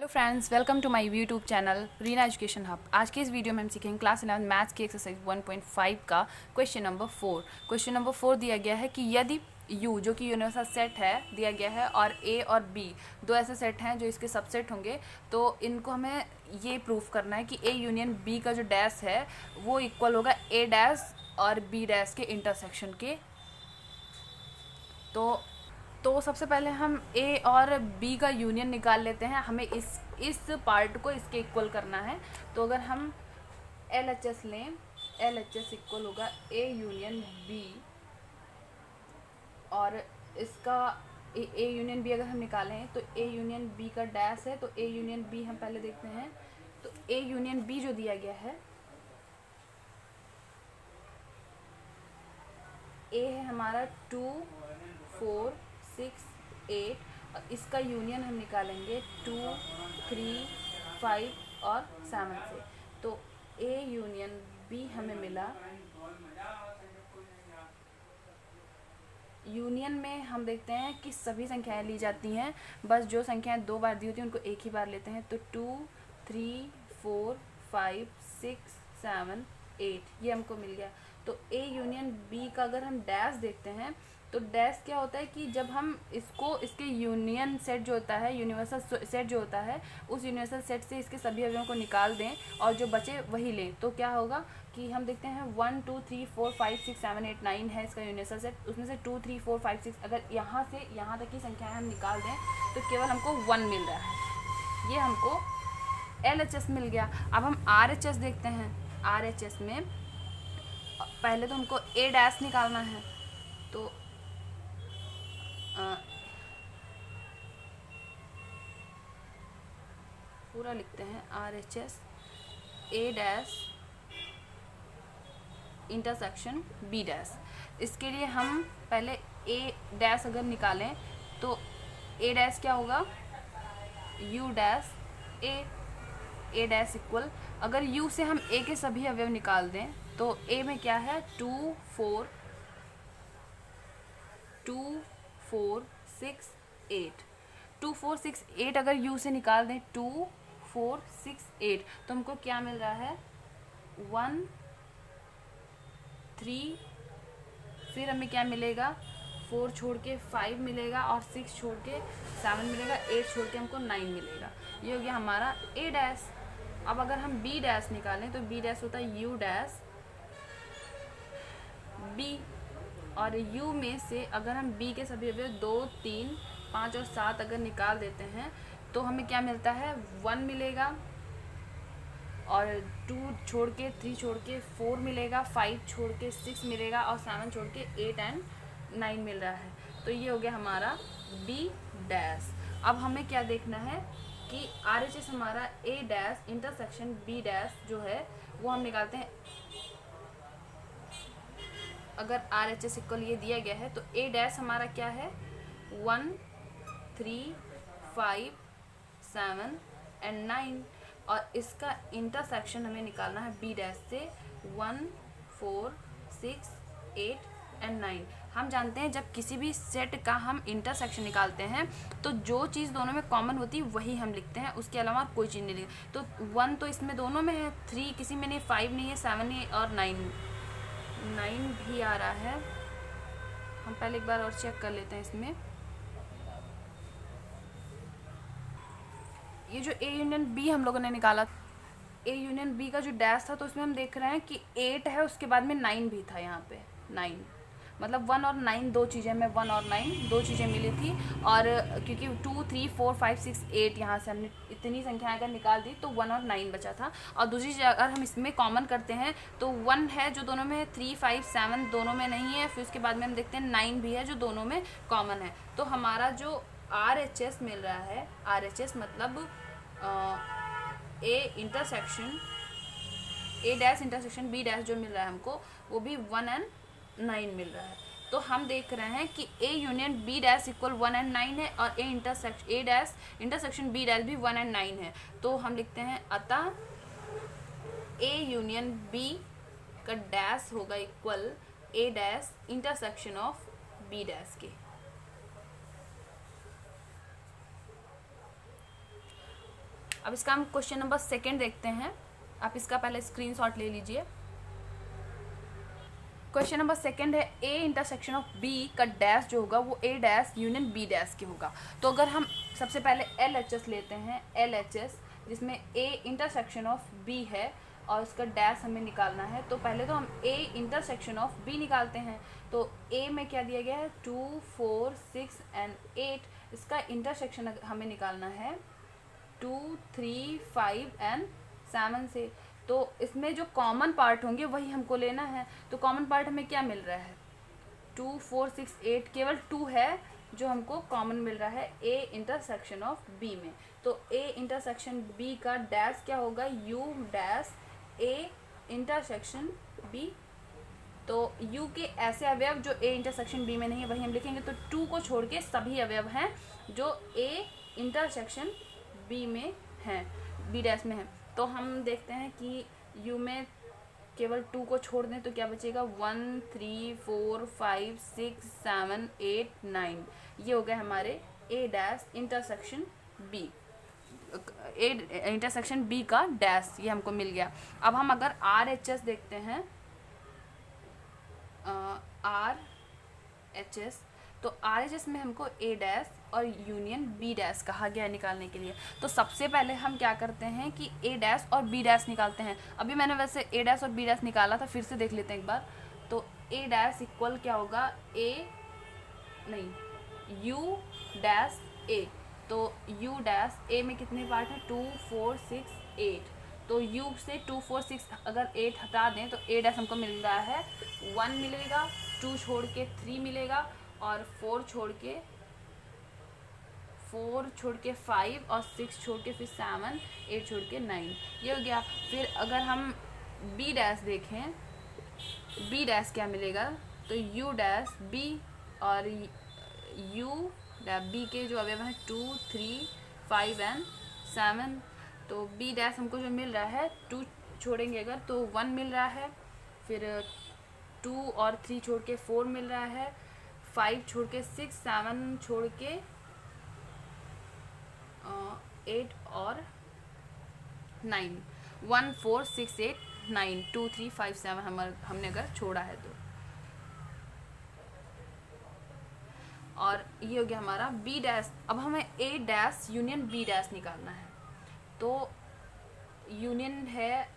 Hello friends, welcome to my YouTube channel Reena education hub. आज के इस वीडियो में हम सीखेंगे क्लास 11 मैथ्स की एक्सरसाइज 1.5 का क्वेश्चन नंबर 4। क्वेश्चन नंबर 4 दिया गया है कि यदि U जो कि यूनिवर्सल सेट है दिया गया है और A और B दो ऐसे सेट हैं जो इसके सबसेट होंगे, तो इनको हमें ये प्रूफ करना है कि A यूनियन B का जो डैश है वो इक्वल होगा A डैश और B डैश के इंटरसेक्शन के। तो सबसे पहले हम ए और बी का यूनियन निकाल लेते हैं। हमें इस पार्ट को इसके इक्वल करना है। तो अगर हम एल एच एस लें, एल एच एस इक्वल होगा ए यूनियन बी, और इसका ए यूनियन बी अगर हम निकालें तो ए यूनियन बी का डैश है, तो ए यूनियन बी हम पहले देखते हैं। तो ए यूनियन बी जो दिया गया है, ए है हमारा 2 4 6 8 और इसका यूनियन हम निकालेंगे 2 3 5 और 7 से। तो ए यूनियन बी हमें मिला। यूनियन में हम देखते हैं कि सभी संख्याएं ली जाती हैं, बस जो संख्याएं दो बार दी होती हैं उनको एक ही बार लेते हैं। तो 2 3 4 5 6 7 8 ये हमको मिल गया। तो ए यूनियन बी का अगर हम डैश देखते हैं तो डैश क्या होता है कि जब हम इसके यूनियन सेट जो होता है, यूनिवर्सल सेट जो होता है, उस यूनिवर्सल सेट से इसके सभी अवयवों को निकाल दें और जो बचे वही लें। तो क्या होगा कि हम देखते हैं 1 2 3 4 5 6 7 8 9 है इसका यूनिवर्सल सेट। उसमें से 2 3 4 5 6 अगर यहाँ से यहाँ तक की संख्याएं हम निकाल दें तो केवल हमको 1 मिल रहा है। ये हमको LHS मिल गया। अब हम RHS देखते हैं। RHS में पहले तो हमको A डैश निकालना है। तो पूरा लिखते हैं RHS A dash intersection B dash. इसके लिए हम पहले A डैश अगर निकालें तो A डैश क्या होगा, U dash A dash equal, अगर U से हम A के सभी अवयव निकाल दें तो A में क्या है 2 4 6 8 2 4 6 8 अगर U से निकाल दें 2 4 6 8 तो हमको क्या मिल रहा है 1 3, फिर हमें क्या मिलेगा 4 छोड़ के 5 मिलेगा और 6 छोड़ के 7 मिलेगा, 8 छोड़ के हमको 9 मिलेगा। ये हो गया हमारा A डैश। अब अगर हम B डैश निकालें तो B डैश होता है U डैश B, और U में से अगर हम B के सभी अवयव 2 3 5 और 7 अगर निकाल देते हैं तो हमें क्या मिलता है 1 मिलेगा, और 2 छोड़ के 3 छोड़ के 4 मिलेगा, 5 छोड़ के 6 मिलेगा और 7 छोड़ के 8 एंड 9 मिल रहा है। तो ये हो गया हमारा B डैश। अब हमें क्या देखना है कि RHS हमारा A dash intersection B dash जो है वो हम निकालते हैं। अगर RHS इक्वल ये दिया गया है तो A डैश हमारा क्या है 1 3 5 7 एंड 9, और इसका इंटरसेक्शन हमें निकालना है B डैश से 1 4 6 8 एंड 9। हम जानते हैं जब किसी भी सेट का हम इंटरसेक्शन निकालते हैं तो जो चीज़ दोनों में कॉमन होती है वही हम लिखते हैं, उसके अलावा कोई चीज़ नहीं लिखते। तो 1 तो इसमें दोनों में है, 3 किसी में नहीं, 5 नहीं है, 7 नहीं है और 9 भी आ रहा है। हम पहले एक बार और चेक कर लेते हैं इसमें। ये जो A यूनियन B हम लोगों ने निकाला, A यूनियन B का जो डैश था तो उसमें हम देख रहे हैं कि 8 है, उसके बाद में 9 भी था। यहाँ पे 9 मतलब 1 और 9 दो चीज़ें में 1 और 9 दो चीज़ें मिली थी, और क्योंकि 2 3 4 5 6 8 यहाँ से हमने इतनी संख्याएं अगर निकाल दी तो 1 और 9 बचा था। और दूसरी चीज़ अगर हम इसमें कॉमन करते हैं तो 1 है जो दोनों में है, 3 5 7 दोनों में नहीं है, फिर उसके बाद में हम देखते हैं 9 भी है जो दोनों में कॉमन है। तो हमारा जो RHS मिल रहा है, RHS मतलब A intersection A dash intersection B dash जो मिल रहा है हमको वो भी 1 एंड 9 मिल रहा है। तो हम देख रहे हैं कि A union B dash equal 1 and 9 है और A dash intersection B dash भी 1 एंड 9 है। तो हम लिखते हैं अतः A यूनियन B का डैश होगा equal A dash intersection of B dash के। अब इसका हम क्वेश्चन नंबर 2 देखते हैं। आप इसका पहले स्क्रीनशॉट ले लीजिए। क्वेश्चन नंबर 2 है ए इंटरसेक्शन ऑफ बी का डैश जो होगा वो ए डैश यूनियन बी डैश के होगा। तो अगर हम सबसे पहले एल एच एस लेते हैं, एल एच एस जिसमें ए इंटरसेक्शन ऑफ बी है और उसका डैश हमें निकालना है, तो पहले तो हम ए इंटरसेक्शन ऑफ बी निकालते हैं। तो ए में क्या दिया गया है 2, 4, 6 एंड 8। इसका इंटरसेक्शन हमें निकालना है 2, 3, 5 एंड 7 से। तो इसमें जो कॉमन पार्ट होंगे वही हमको लेना है। तो कॉमन पार्ट हमें क्या मिल रहा है 2, 4, 6, 8, केवल 2 है जो हमको कॉमन मिल रहा है ए इंटरसेक्शन ऑफ बी में। तो ए इंटरसेक्शन बी का डैश क्या होगा U dash A intersection B. तो u के ऐसे अवयव जो a इंटरसेक्शन b में नहीं है वही हम लिखेंगे। तो 2 को छोड़ के सभी अवयव हैं जो a इंटरसेक्शन b में हैं, b डैश में हैं। तो हम देखते हैं कि u में केवल 2 को छोड़ दें तो क्या बचेगा 1, 3, 4, 5, 6, 7, 8, 9। ये हो गया हमारे a dash intersection b, A intersection B का डैश, ये हमको मिल गया। अब हम अगर आर एच एस देखते हैं, आर एच एस, तो आर एच एस में हमको ए डैश और यूनियन बी डैश कहा गया है निकालने के लिए। तो सबसे पहले हम क्या करते हैं कि ए डैश और बी डैश निकालते हैं। अभी मैंने वैसे ए डैश और बी डैश निकाला था, फिर से देख लेते हैं एक बार। तो ए डैश इक्वल क्या होगा यू डैश ए। तो u डैश ए में कितने पार्ट हैं 2, 4, 6, 8। तो u से 2, 4, 6 अगर 8 हटा दें तो a डैश हमको मिल रहा है 1 मिलेगा, 2 छोड़ के 3 मिलेगा और 4 छोड़ के 5 और 6 छोड़ के फिर 7, 8 छोड़ के 9, ये हो गया। फिर अगर हम b डैश देखें, b डैश क्या मिलेगा तो u डैश b और u बी के जो अवयव हैं 2, 3, 5 एंड 7। तो बी डैश हमको जो मिल रहा है 2 छोड़ेंगे अगर तो 1 मिल रहा है, फिर 2 और 3 छोड़ के 4 मिल रहा है, 5 छोड़ के 6, 7 छोड़ के 8 और 9, 1, 4, 6, 8, 9, 2, 3, 5, 7 हमने अगर छोड़ा है तो। और ये हो गया हमारा बी डैश। अब हमें A dash union B dash निकालना है। तो यूनियन है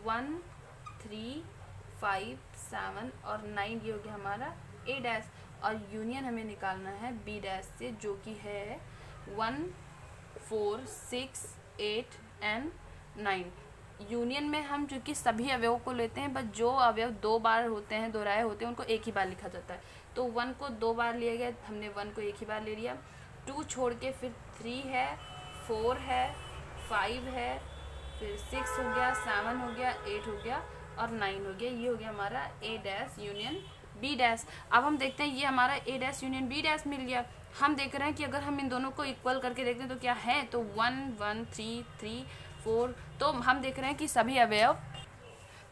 1, 3, 5, 7 और 9, ये हो गया हमारा ए डैश। और यूनियन हमें निकालना है बी डैश से जो कि है 1, 4, 6, 8 एंड 9। यूनियन में हम चूँकि सभी अवयवों को लेते हैं, बस जो अवयव 2 बार होते हैं, दोहराए होते हैं, उनको एक ही बार लिखा जाता है। तो 1 को 2 बार लिया गया, हमने 1 को एक ही बार ले लिया। 2 छोड़ के फिर 3 है, 4 है, 5 है, फिर 6 हो गया, 7 हो गया, 8 हो गया और 9 हो गया। ये हो गया हमारा ए डैश यूनियन बी डैश। अब हम देखते हैं ये हमारा ए डैश यूनियन बी डैश मिल गया। हम देख रहे हैं कि अगर हम इन दोनों को इक्वल करके देखते हैं तो क्या है, तो 1, 1, 3, 3, 4। तो हम देख रहे हैं कि सभी अवयव,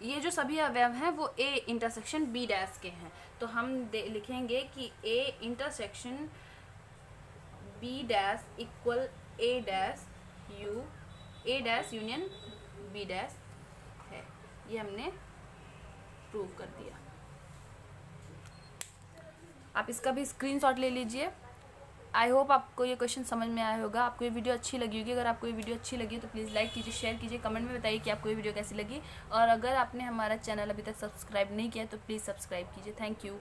ये जो सभी अवयव हैं वो ए इंटरसेक्शन बी डैश के हैं। तो हम लिखेंगे कि A intersection B dash equal A dash union B dash है। ये हमने प्रूव कर दिया। आप इसका भी स्क्रीनशॉट ले लीजिए। आई होप आपको ये क्वेश्चन समझ में आया होगा, आपको ये वीडियो अच्छी लगी होगी। अगर आपको ये वीडियो अच्छी लगी तो प्लीज़ लाइक कीजिए, शेयर कीजिए, कमेंट में बताइए कि आपको ये वीडियो कैसी लगी। और अगर आपने हमारा चैनल अभी तक सब्सक्राइब नहीं किया तो प्लीज़ सब्सक्राइब कीजिए। Thank you.